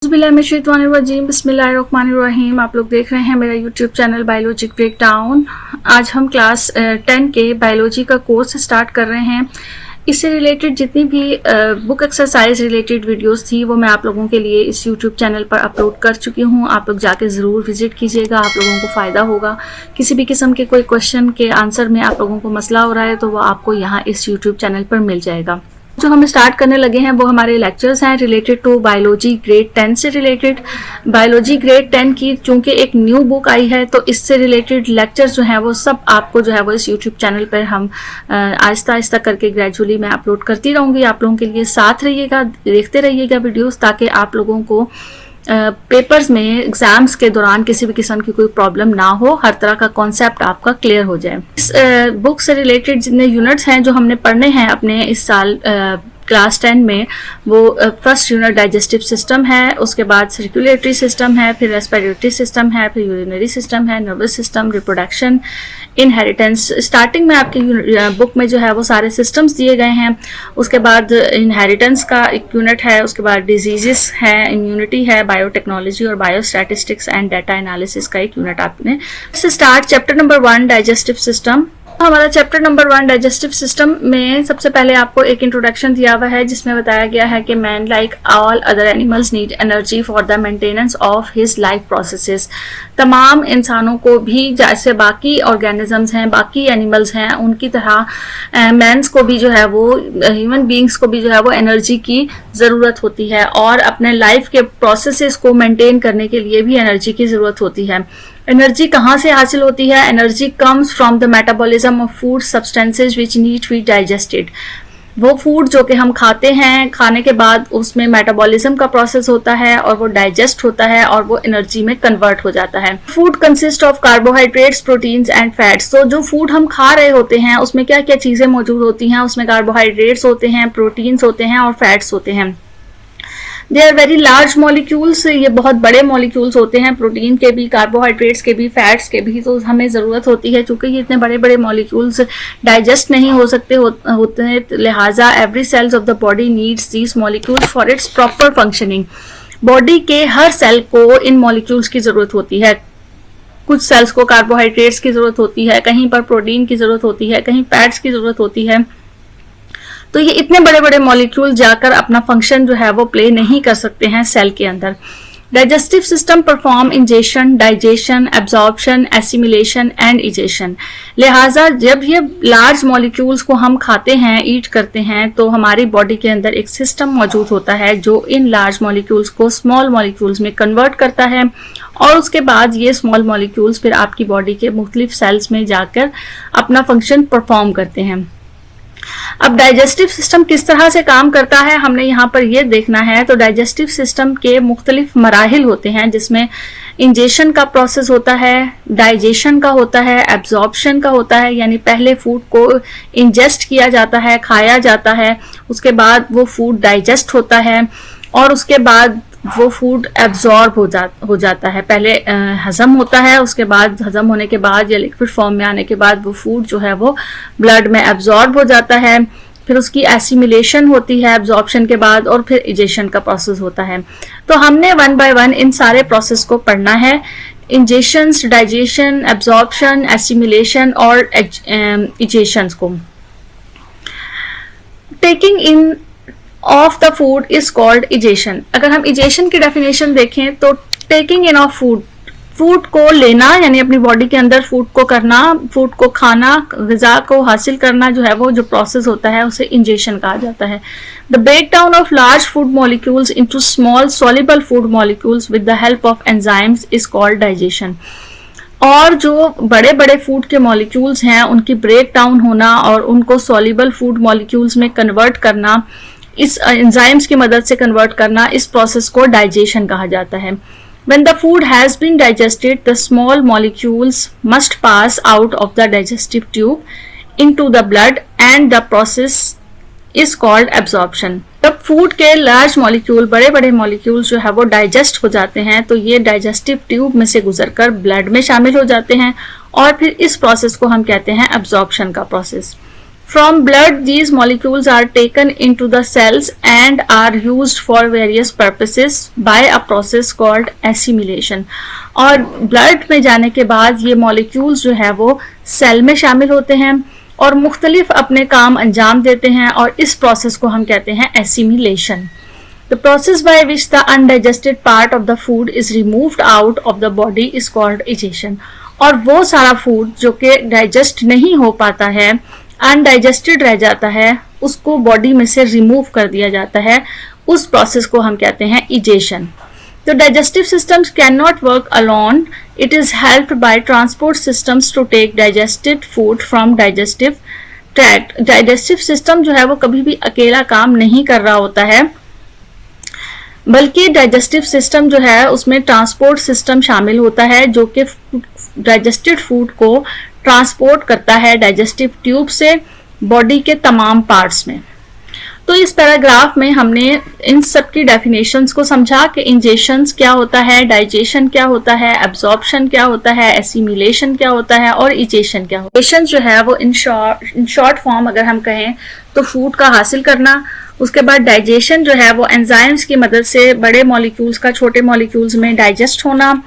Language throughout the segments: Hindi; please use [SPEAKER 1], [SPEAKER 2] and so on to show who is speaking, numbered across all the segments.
[SPEAKER 1] बिस्मिल्लाहिर्रहमानिर्रहीम। आप लोग देख रहे हैं मेरा यूट्यूब चैनल बायोलॉजी ब्रेकडाउन। आज हम क्लास 10 के बायोलॉजी का कोर्स स्टार्ट कर रहे हैं। इससे रिलेटेड जितनी भी बुक एक्सरसाइज रिलेटेड वीडियोस थी वो मैं आप लोगों के लिए इस यूट्यूब चैनल पर अपलोड कर चुकी हूँ। आप लोग जाके ज़रूर विजिट कीजिएगा, आप लोगों को फ़ायदा होगा। किसी भी किस्म के कोई क्वेश्चन के आंसर में आप लोगों को मसला हो रहा है तो वो आपको यहाँ इस यूट्यूब चैनल पर मिल जाएगा। जो हम स्टार्ट करने लगे हैं वो हमारे लेक्चर्स हैं रिलेटेड टू बायोलॉजी ग्रेड 10 से रिलेटेड। बायोलॉजी ग्रेड 10 की चूंकि एक न्यू बुक आई है तो इससे रिलेटेड लेक्चर्स जो हैं वो सब आपको जो है वो इस यूट्यूब चैनल पर हम आहिस्ता आहिस्ता करके ग्रेजुअली मैं अपलोड करती रहूँगी। आप लोगों के लिए साथ रहिएगा, देखते रहिएगा वीडियोस, ताकि आप लोगों को पेपर्स में एग्जाम्स के दौरान किसी भी किस्म की कोई प्रॉब्लम ना हो, हर तरह का कॉन्सेप्ट आपका क्लियर हो जाए। इस बुक से रिलेटेड जितने यूनिट्स हैं जो हमने पढ़ने हैं अपने इस साल क्लास 10 में, वो फर्स्ट यूनिट डाइजेस्टिव सिस्टम है, उसके बाद सर्कुलेटरी सिस्टम है, फिर रेस्पिरेटरी सिस्टम है, फिर यूरिनरी सिस्टम है, nervous system, reproduction, inheritance. Starting में आपकी बुक में जो है वो सारे सिस्टम्स दिए गए हैं। उसके बाद इनहेरिटेंस का एक यूनिट है, उसके बाद डिजीजेस है, इम्यूनिटी है, बायोटेक्नोलॉजी और बायोस्टैटिस्टिक्स एंड डाटा एनालिसिस का एक यूनिट आपने start. Chapter number 1 digestive system. हमारा चैप्टर नंबर 1 डाइजेस्टिव सिस्टम में सबसे पहले आपको एक इंट्रोडक्शन दिया हुआ है जिसमें बताया गया है कि man like all other animals need energy for the maintenance of his life processes. तमाम इंसानों को भी, जैसे बाकी ऑर्गेनिजम्स हैं, बाकी एनिमल्स हैं, उनकी तरह मैंस को भी जो है वो, ह्यूमन बींग्स को भी जो है वो एनर्जी की ज़रूरत होती है और अपने लाइफ के प्रोसेसेस को मेंटेन करने के लिए भी एनर्जी की ज़रूरत होती है। एनर्जी कहाँ से हासिल होती है? Energy comes from the metabolism of food substances which need to be digested. वो फूड जो कि हम खाते हैं, खाने के बाद उसमें मेटाबॉलिज्म का प्रोसेस होता है और वो डाइजेस्ट होता है और वो एनर्जी में कन्वर्ट हो जाता है। Food consist of carbohydrates, proteins and fats. तो जो फूड हम खा रहे होते हैं उसमें क्या क्या चीज़ें मौजूद होती हैं? उसमें कार्बोहाइड्रेट्स होते हैं, प्रोटीन्स होते हैं और फैट्स होते हैं। They are very large molecules. ये बहुत बड़े मॉलिक्यूल्स होते हैं, प्रोटीन के भी, कार्बोहाइड्रेट्स के भी, फैट्स के भी। तो हमें ज़रूरत होती है, चूंकि ये इतने बड़े बड़े मॉलिक्यूल्स डाइजेस्ट नहीं हो सकते होते हैं, लिहाजा every cells of the body needs these molecules for its proper functioning. Body के हर सेल को इन मॉलिक्यूल्स की ज़रूरत होती है। कुछ सेल्स को कार्बोहाइड्रेट्स की ज़रूरत होती है, कहीं पर प्रोटीन की ज़रूरत होती है, कहीं फैट्स की ज़रूरत होती है। तो ये इतने बड़े बड़े मॉलिक्यूल जाकर अपना फंक्शन जो है वो प्ले नहीं कर सकते हैं सेल के अंदर। Digestive system perform ingestion, digestion, absorption, assimilation and egestion. लिहाजा जब ये लार्ज मॉलिक्यूल्स को हम खाते हैं, ईट करते हैं, तो हमारी बॉडी के अंदर एक सिस्टम मौजूद होता है जो इन लार्ज मॉलिक्यूल्स को स्मॉल मॉलिक्यूल्स में कन्वर्ट करता है और उसके बाद ये स्मॉल मॉलिक्यूल्स फिर आपकी बॉडी के मुख्तलिफ सेल्स में जाकर अपना फंक्शन परफॉर्म करते हैं। अब डाइजेस्टिव सिस्टम किस तरह से काम करता है हमने यहाँ पर ये देखना है। तो डाइजेस्टिव सिस्टम के मुख्तलिफ मराहिल होते हैं जिसमें इंजेशन का प्रोसेस होता है, डाइजेशन का होता है, एब्जॉर्प्शन का होता है, यानी पहले फूड को इंजेस्ट किया जाता है, खाया जाता है, उसके बाद वो फूड डाइजेस्ट होता है और उसके बाद वो फूड एब्जॉर्ब हो जाता है। पहले हजम होता है, उसके बाद हजम होने के बाद या लिक्विड फॉर्म में आने के बाद वो फूड जो है वो ब्लड में एब्जॉर्ब हो जाता है। फिर उसकी एसिमिलेशन होती है एब्जॉर्प्शन के बाद और फिर इजेशन का प्रोसेस होता है। तो हमने 1 बाय 1 इन सारे प्रोसेस को पढ़ना है। इंजेशन, डाइजेशन, एब्जॉर्प्शन, एसिमिलेशन और इजेशन को। Taking in of the food is called egestion. अगर हम इजेशन की डेफिनेशन देखें तो taking in of food, food को लेना यानी अपनी बॉडी के अंदर फूड को करना, फूड को खाना, ग़िज़ा को हासिल करना जो है वो जो प्रोसेस होता है उसे इंजेशन कहा जाता है। The break down of large food molecules into small soluble food molecules with the help of enzymes is called digestion. और जो बड़े बड़े फूड के मॉलिक्यूल्स हैं उनकी ब्रेक डाउन होना और उनको सॉल्युबल फूड मॉलिक्यूल्स में कन्वर्ट करना, इस एंजाइम्स की मदद से कन्वर्ट करना, इस प्रोसेस को डाइजेशन कहा जाता है। When the food has been digested, the small molecules must pass out of the digestive tube into the blood and the process is called absorption. जब फूड के लार्ज मॉलिक्यूल, बड़े बड़े मॉलिक्यूल जो है वो डाइजेस्ट हो जाते हैं तो ये डाइजेस्टिव ट्यूब में से गुजरकर ब्लड में शामिल हो जाते हैं और फिर इस प्रोसेस को हम कहते हैं एब्जॉर्प्शन का process. From blood, these molecules are taken into the cells and are used for various purposes by a process called assimilation. और ब्लड में जाने के बाद ये मॉलिक्यूल्स जो है वो सेल में शामिल होते हैं और मुख्तलिफ अपने काम अंजाम देते हैं और इस प्रोसेस को हम कहते हैं assimilation. The process by which the undigested part of the food is removed out of the body is called digestion. और वो सारा फूड जो कि डाइजेस्ट नहीं हो पाता है, अनडाइजेस्टेड रह जाता है, उसको बॉडी में से रिमूव कर दिया जाता है, उस प्रोसेस को हम कहते हैं egestion. The digestive systems cannot work alone. It is helped by transport systems to take digested food from digestive tract. Digestive system जो है वो कभी भी अकेला काम नहीं कर रहा होता है, बल्कि डाइजेस्टिव सिस्टम जो है उसमें ट्रांसपोर्ट सिस्टम शामिल होता है जो कि डाइजेस्टेड फूड को ट्रांसपोर्ट करता है डाइजेस्टिव ट्यूब से बॉडी के तमाम पार्ट्स में. तो इस पैराग्राफ में हमने इन सब की डेफिनेशंस को समझा कि इंजेशंस क्या होता है, डाइजेशन क्या होता है, एब्जॉर्प्शन क्या होता है, एसिमिलेशन क्या होता है और इजेशन क्या होता है. इंजेशन जो है वो इन शॉर्ट फॉर्म अगर हम कहें तो फूड का हासिल करना. उसके बाद डाइजेशन जो है वो एंजाइम्स की मदद से बड़े मॉलिक्यूल्स का छोटे मॉलिक्यूल्स में डाइजेस्ट होना.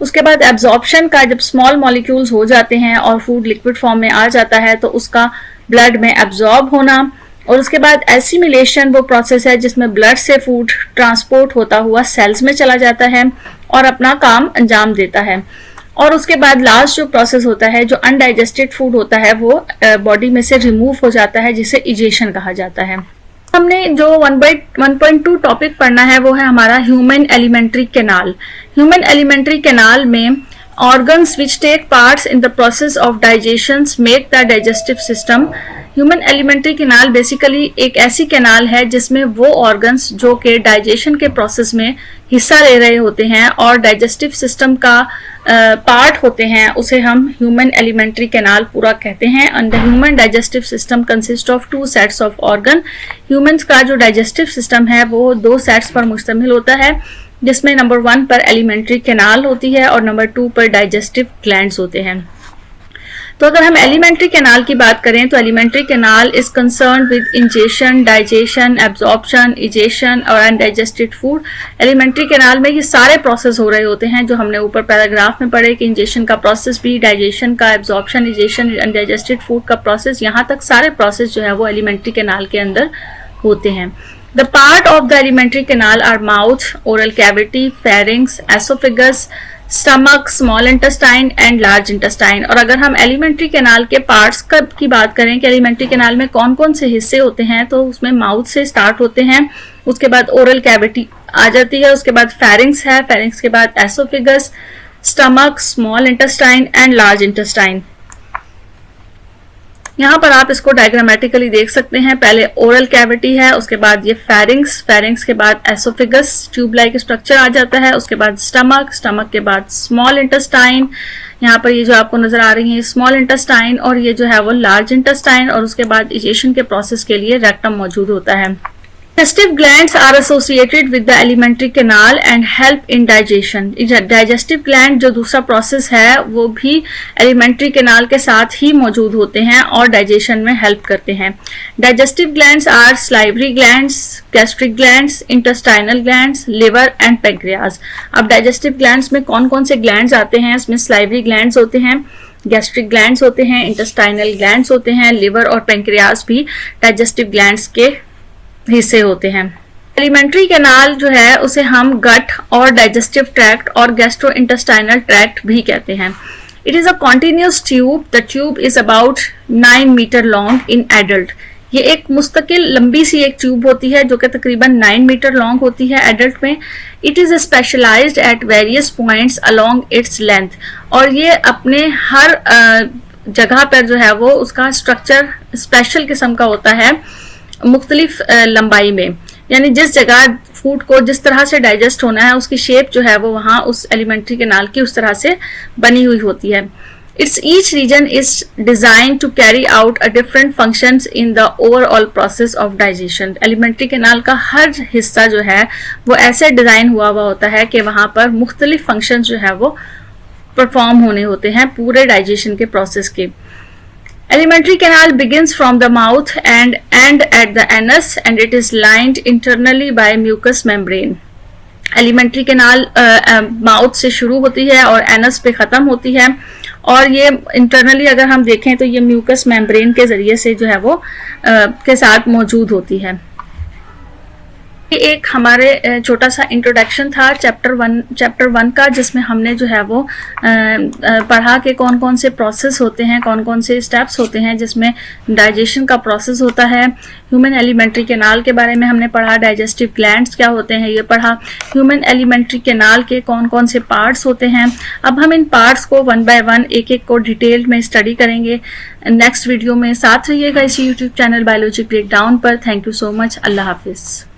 [SPEAKER 1] उसके बाद एब्जॉर्प्शन का, जब स्मॉल मॉलिक्यूल्स हो जाते हैं और फूड लिक्विड फॉर्म में आ जाता है तो उसका ब्लड में एब्जॉर्ब होना. और उसके बाद एसिमिलेशन वो प्रोसेस है जिसमें ब्लड से फूड ट्रांसपोर्ट होता हुआ सेल्स में चला जाता है और अपना काम अंजाम देता है. और उसके बाद लास्ट जो प्रोसेस होता है, जो अनडाइजेस्टेड फूड होता है, वो बॉडी में से रिमूव हो जाता है, जिसे इजेशन कहा जाता है. हमने जो 1.2 टॉपिक पढ़ना है वो है हमारा human alimentary canal. Human alimentary canal में organs which take parts in the process of digestion make the digestive system. Human alimentary canal basically एक ऐसी कैनाल है जिसमें वो ऑर्गन्स जो कि डाइजेशन के प्रोसेस में हिस्सा ले रहे होते हैं और डाइजेस्टिव सिस्टम का पार्ट होते हैं, उसे हम ह्यूमन एलिमेंट्री कैनाल पूरा कहते हैं. And the human digestive system consist of 2 sets of organ. Humans का जो डाइजेस्टिव सिस्टम है वो 2 सेट्स पर मुश्तमिल होता है, जिसमें नंबर 1 पर एलिमेंट्री कैनाल होती है और नंबर 2 पर डाइजेस्टिव ग्लैंड्स होते हैं. तो अगर हम एलिमेंट्री कैनाल की बात करें तो alimentary canal is concern with ingestion, digestion, absorption, egestion और अनडाइजेस्टेड फूड. एलिमेंट्री कैनाल में ये सारे प्रोसेस हो रहे होते हैं जो हमने ऊपर पैराग्राफ में पढ़े कि इंजेशन का प्रोसेस भी, डाइजेशन का, एब्जॉर्प्शन, इजेशन, अनडाइजेस्टेड फूड का प्रोसेस, यहाँ तक सारे प्रोसेस जो है वो एलिमेंट्री कैनाल के अंदर होते हैं. The part of the alimentary canal are mouth, oral cavity, pharynx, esophagus, stomach, small intestine and large intestine. और अगर हम एलिमेंट्री कैनाल के पार्ट्स की बात करें कि एलिमेंट्री कैनाल में कौन कौन से हिस्से होते हैं, तो उसमें माउथ से स्टार्ट होते हैं, उसके बाद ओरल कैविटी आ जाती है, उसके बाद फेरिंग्स है, फेरिंग्स के बाद oesophagus, stomach, small intestine and large intestine. यहाँ पर आप इसको डायग्रामेटिकली देख सकते हैं. पहले ओरल कैविटी है, उसके बाद ये फेरिंग्स, फेरिंग्स के बाद एसोफेगस, ट्यूब लाइक स्ट्रक्चर आ जाता है, उसके बाद स्टमक, स्टमक के बाद स्मॉल इंटेस्टाइन, यहाँ पर ये जो आपको नजर आ रही है स्मॉल इंटेस्टाइन, और ये जो है वो लार्ज इंटेस्टाइन, और उसके बाद इजेशन के प्रोसेस के लिए रेक्टम मौजूद होता है. Digestive glands are associated with the alimentary canal and help in digestion. Digestive gland जो दूसरा प्रोसेस है वो भी एलिमेंट्री कैनाल के साथ ही मौजूद होते हैं और डाइजेशन में हेल्प करते हैं. Digestive glands are salivary glands, gastric glands, intestinal glands, liver and pancreas. अब digestive glands में कौन कौन से glands आते हैं? इसमें salivary glands होते हैं, गैस्ट्रिक ग्लैंड्स होते हैं, इंटेस्टाइनल ग्लैंड्स होते हैं, लिवर और पैंक्रियाज भी डाइजेस्टिव ग्लैंड्स के हिस्से होते हैं. एलिमेंट्री कैनाल जो है उसे हम गट और डाइजेस्टिव ट्रैक्ट और गैस्ट्रो इंटेस्टाइनल ट्रैक्ट भी कहते हैं. It is a continuous tube. The tube is about 9 meter long in adult. ये एक मुस्तकिल लंबी सी एक ट्यूब होती है जो कि तकरीबन 9 मीटर लॉन्ग होती है एडल्ट में. It is specialized at various points along its length. और ये अपने हर जगह पर जो है वो उसका स्ट्रक्चर स्पेशल किस्म का होता है, मुख्तलिफ लंबाई में. यानी जिस जगह फूड को जिस तरह से डाइजेस्ट होना है उसकी शेप जो है वो वहाँ उस एलिमेंट्री कैनाल की उस तरह से बनी हुई होती है. It's each region is design to carry out a different functions in the overall process of digestion. Elementary canal का हर हिस्सा जो है वो ऐसे डिजाइन हुआ होता है कि वहाँ पर मुख्तलिफ फंक्शन जो है वो परफॉर्म होने होते हैं पूरे डाइजेशन के प्रोसेस के. Alimentary canal begins from the mouth and end at the anus and it is lined internally by mucous membrane. Alimentary canal mouth से शुरू होती है और एनस पे ख़त्म होती है और ये इंटरनली अगर हम देखें तो ये म्यूकस मेम्ब्रेन के ज़रिए से जो है वो के साथ मौजूद होती है। एक हमारे छोटा सा इंट्रोडक्शन था चैप्टर वन का, जिसमें हमने जो है वो पढ़ा कि कौन कौन से प्रोसेस होते हैं, कौन कौन से स्टेप्स होते हैं जिसमें डाइजेशन का प्रोसेस होता है। ह्यूमन एलिमेंट्री कैनाल के बारे में हमने पढ़ा, डाइजेस्टिव ग्लैंड्स क्या होते हैं ये पढ़ा, ह्यूमन एलिमेंट्री कैनाल के कौन कौन से पार्ट्स होते हैं। अब हम इन पार्ट्स को वन बाय वन एक एक को डिटेल में स्टडी करेंगे नेक्स्ट वीडियो में। साथ रहिएगा इसी यूट्यूब चैनल बायोलॉजी ब्रेकडाउन पर। Thank you so much. अल्लाह हाफिज़।